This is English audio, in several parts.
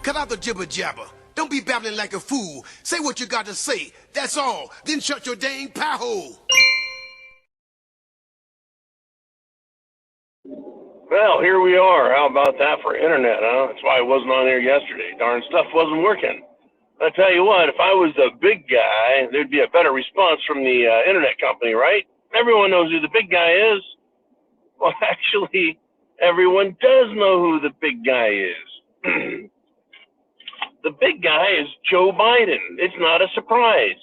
Cut out the jibber jabber. Don't be babbling like a fool. Say what you got to say. That's all. Then shut your dang pie hole. Well, here we are. How about that for internet, huh? That's why I wasn't on there yesterday. Darn stuff wasn't working. I tell you what, if I was the big guy, there'd be a better response from the internet company, right? Everyone knows who the big guy is. Well, actually, everyone does know who the big guy is. The big guy is Joe Biden. It's not a surprise.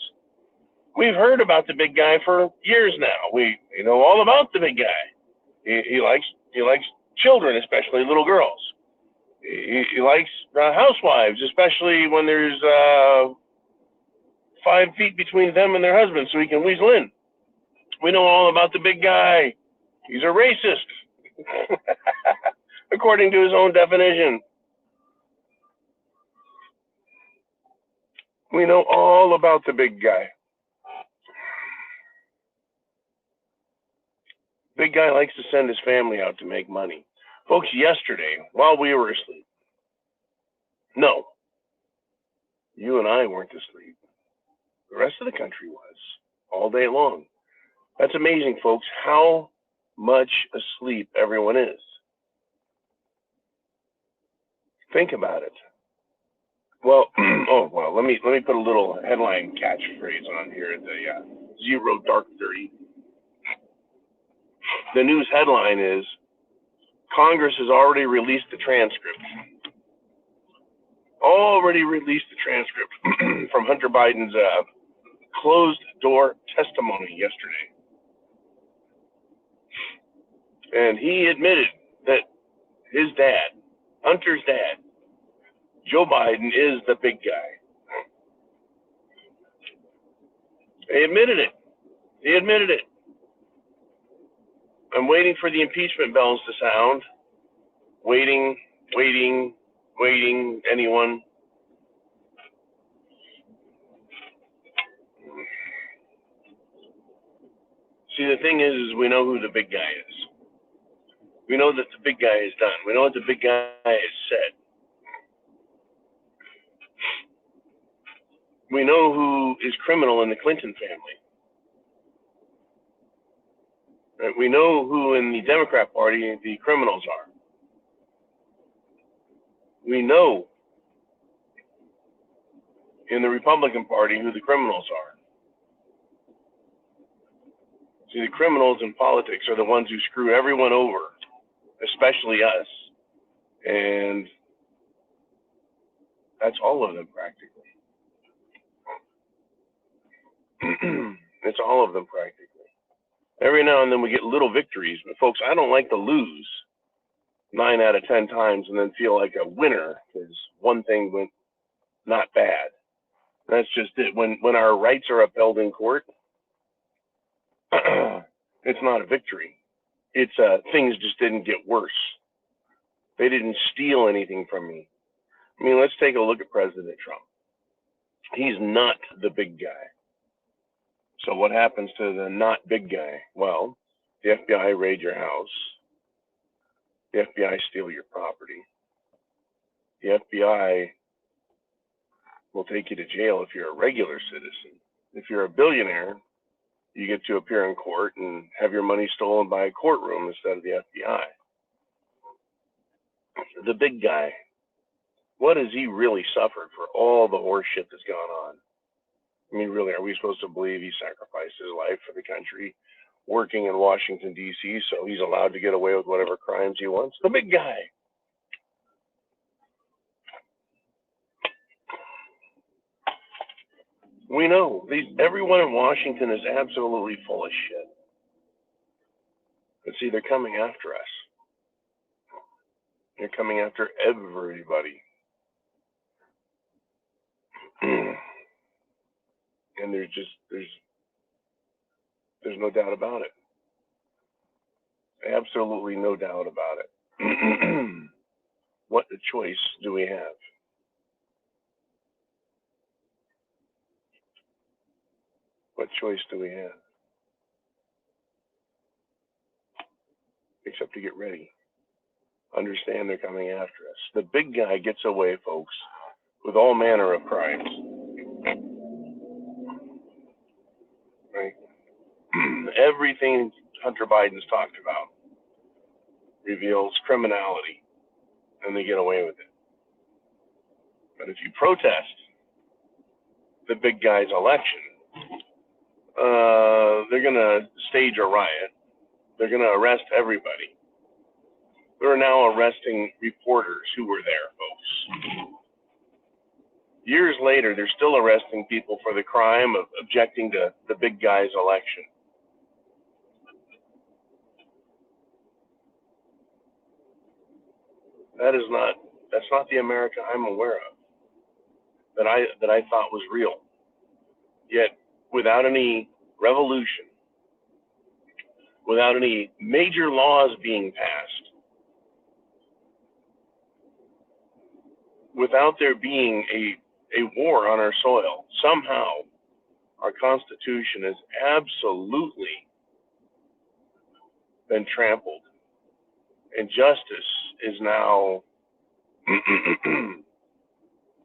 We've heard about the big guy for years now. We know all about the big guy. He likes children, especially little girls. He likes housewives, especially when there's 5 feet between them and their husbands, so he can weasel in. We know all about the big guy. He's a racist, according to his own definition. We know all about the big guy. Big guy likes to send his family out to make money. Folks, yesterday, while we were asleep, no, you and I weren't asleep. The rest of the country was, all day long. That's amazing, folks, how much asleep everyone is. Think about it. Well, let me put a little headline catchphrase on here at the Zero Dark 30. The news headline is, Congress has already released the transcript. Already released the transcript from Hunter Biden's closed-door testimony yesterday. And he admitted that his dad, Hunter's dad, Joe Biden, is the big guy. He admitted it. I'm waiting for the impeachment bells to sound. Waiting. Anyone? See, the thing is we know who the big guy is. We know that the big guy is done. We know what the big guy has said. We know who is criminal in the Clinton family. Right? We know who in the Democrat Party the criminals are. We know in the Republican Party who the criminals are. See, the criminals in politics are the ones who screw everyone over, especially us. And that's all of them practically. It's all of them practically. Every now and then we get little victories, but folks, I don't like to lose 9 out of 10 times and then feel like a winner because one thing went not bad. That's just it. When our rights are upheld in court, it's not a victory. It's things just didn't get worse. They didn't steal anything from me. I mean, let's take a look at President Trump. He's not the big guy. So what happens to the not big guy? Well, the FBI raid your house. The FBI steal your property. The FBI will take you to jail if you're a regular citizen. If you're a billionaire, you get to appear in court and have your money stolen by a courtroom instead of the FBI. The big guy, what has he really suffered for all the horse shit that's gone on? I mean, really, are we supposed to believe he sacrificed his life for the country, working in Washington, D.C., so he's allowed to get away with whatever crimes he wants? The big guy. We know everyone in Washington is absolutely full of shit. But see, they're coming after us. They're coming after everybody. And there's no doubt about it. Absolutely no doubt about it. What a choice do we have? What choice do we have? Except to get ready. Understand they're coming after us. The big guy gets away, folks, with all manner of crimes. Right? Everything Hunter Biden's talked about reveals criminality, and they get away with it. But if you protest the big guy's election, they're going to stage a riot. They're going to arrest everybody. They're now arresting reporters who were there, folks. Years later, they're still arresting people for the crime of objecting to the big guy's election. That's not the America I'm aware of, that I thought was real. Yet, without any revolution, without any major laws being passed, without there being a war on our soil, somehow our Constitution has absolutely been trampled, and justice is now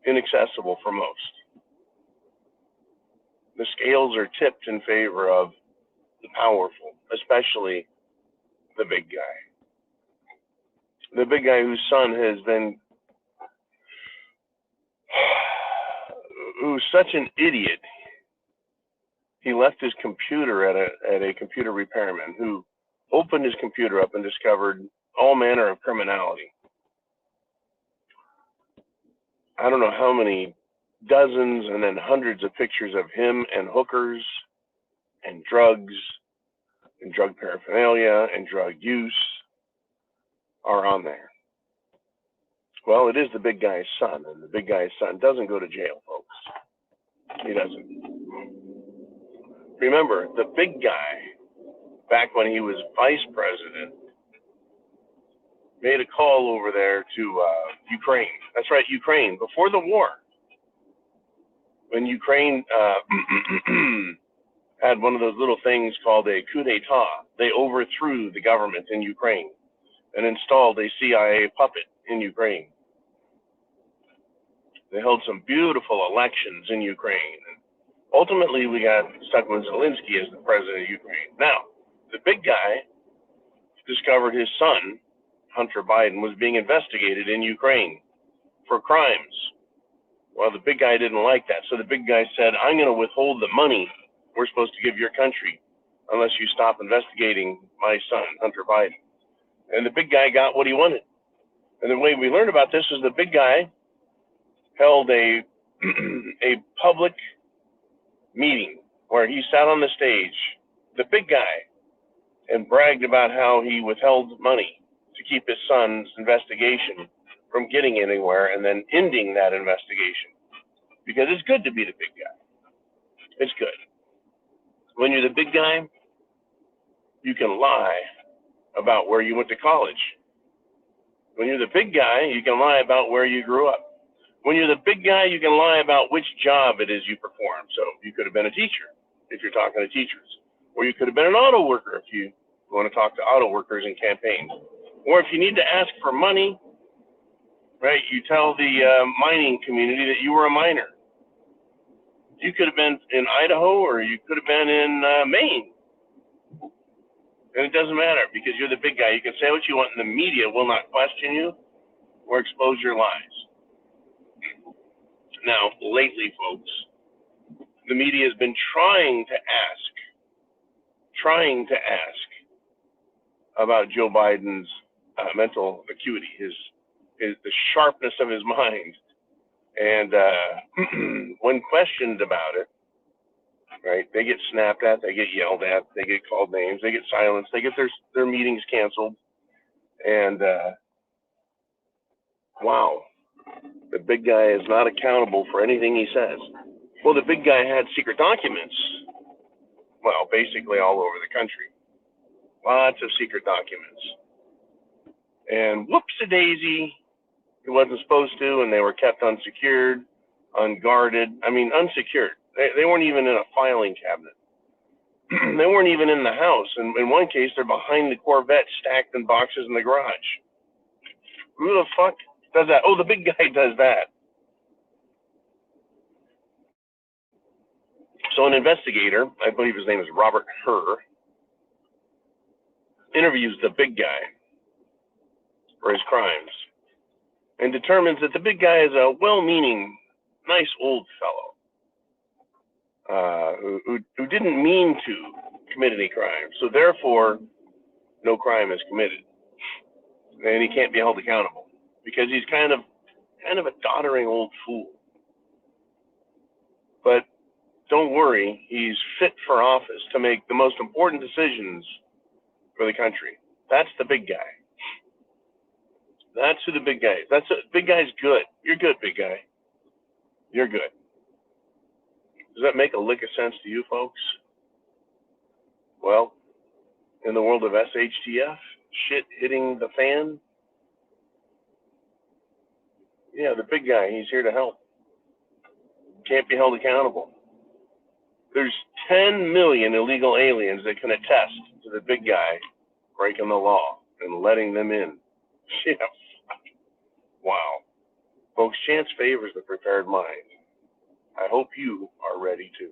inaccessible for most. The scales are tipped in favor of the powerful, especially the big guy. The big guy whose son has been, who's such an idiot, he left his computer at a computer repairman who opened his computer up and discovered all manner of criminality. I don't know how many dozens and then hundreds of pictures of him and hookers and drugs and drug paraphernalia and drug use are on there. Well, it is the big guy's son, and the big guy's son doesn't go to jail, folks. He doesn't. Remember, the big guy, back when he was vice president, made a call over there to Ukraine. That's right, Ukraine. Before the war, when Ukraine had one of those little things called a coup d'etat, they overthrew the government in Ukraine and installed a CIA puppet in Ukraine. They held some beautiful elections in Ukraine. Ultimately, we got stuck with Zelensky as the president of Ukraine. Now, the big guy discovered his son, Hunter Biden, was being investigated in Ukraine for crimes. Well, the big guy didn't like that. So the big guy said, I'm going to withhold the money we're supposed to give your country unless you stop investigating my son, Hunter Biden. And the big guy got what he wanted. And the way we learned about this is the big guy held a public meeting where he sat on the stage, the big guy, and bragged about how he withheld money to keep his son's investigation from getting anywhere and then ending that investigation. Because it's good to be the big guy. It's good. When you're the big guy, you can lie about where you went to college. When you're the big guy, you can lie about where you grew up. When you're the big guy, you can lie about which job it is you perform. So you could have been a teacher if you're talking to teachers. Or you could have been an auto worker if you want to talk to auto workers in campaigns. Or if you need to ask for money, right, you tell the mining community that you were a miner. You could have been in Idaho or you could have been in Maine. And it doesn't matter because you're the big guy. You can say what you want and the media will not question you or expose your lies. Now, lately, folks, the media has been trying to ask about Joe Biden's mental acuity, the sharpness of his mind. And when questioned about it, right, they get snapped at, they get yelled at, they get called names, they get silenced, they get their meetings canceled. And wow, the big guy is not accountable for anything he says. Well, the big guy had secret documents, well, basically all over the country. Lots of secret documents. And whoops-a-daisy, he wasn't supposed to, and they were kept unsecured, unguarded. I mean, unsecured. They weren't even in a filing cabinet. They weren't even in the house. And in one case, they're behind the Corvette stacked in boxes in the garage. Who the fuck does that? Oh, the big guy does that. So an investigator, I believe his name is Robert Herr, interviews the big guy for his crimes and determines that the big guy is a well-meaning, nice old fellow who didn't mean to commit any crime. So therefore, no crime is committed, and he can't be held accountable because he's kind of a doddering old fool. But don't worry, he's fit for office to make the most important decisions for the country. That's the big guy. That's who the big guy is. Big guy's good. You're good, big guy. You're good. Does that make a lick of sense to you folks? Well, in the world of SHTF, shit hitting the fan, yeah, the big guy, he's here to help. Can't be held accountable. There's 10 million illegal aliens that can attest to the big guy breaking the law and letting them in. Yeah. Wow. Folks, chance favors the prepared mind. I hope you are ready too.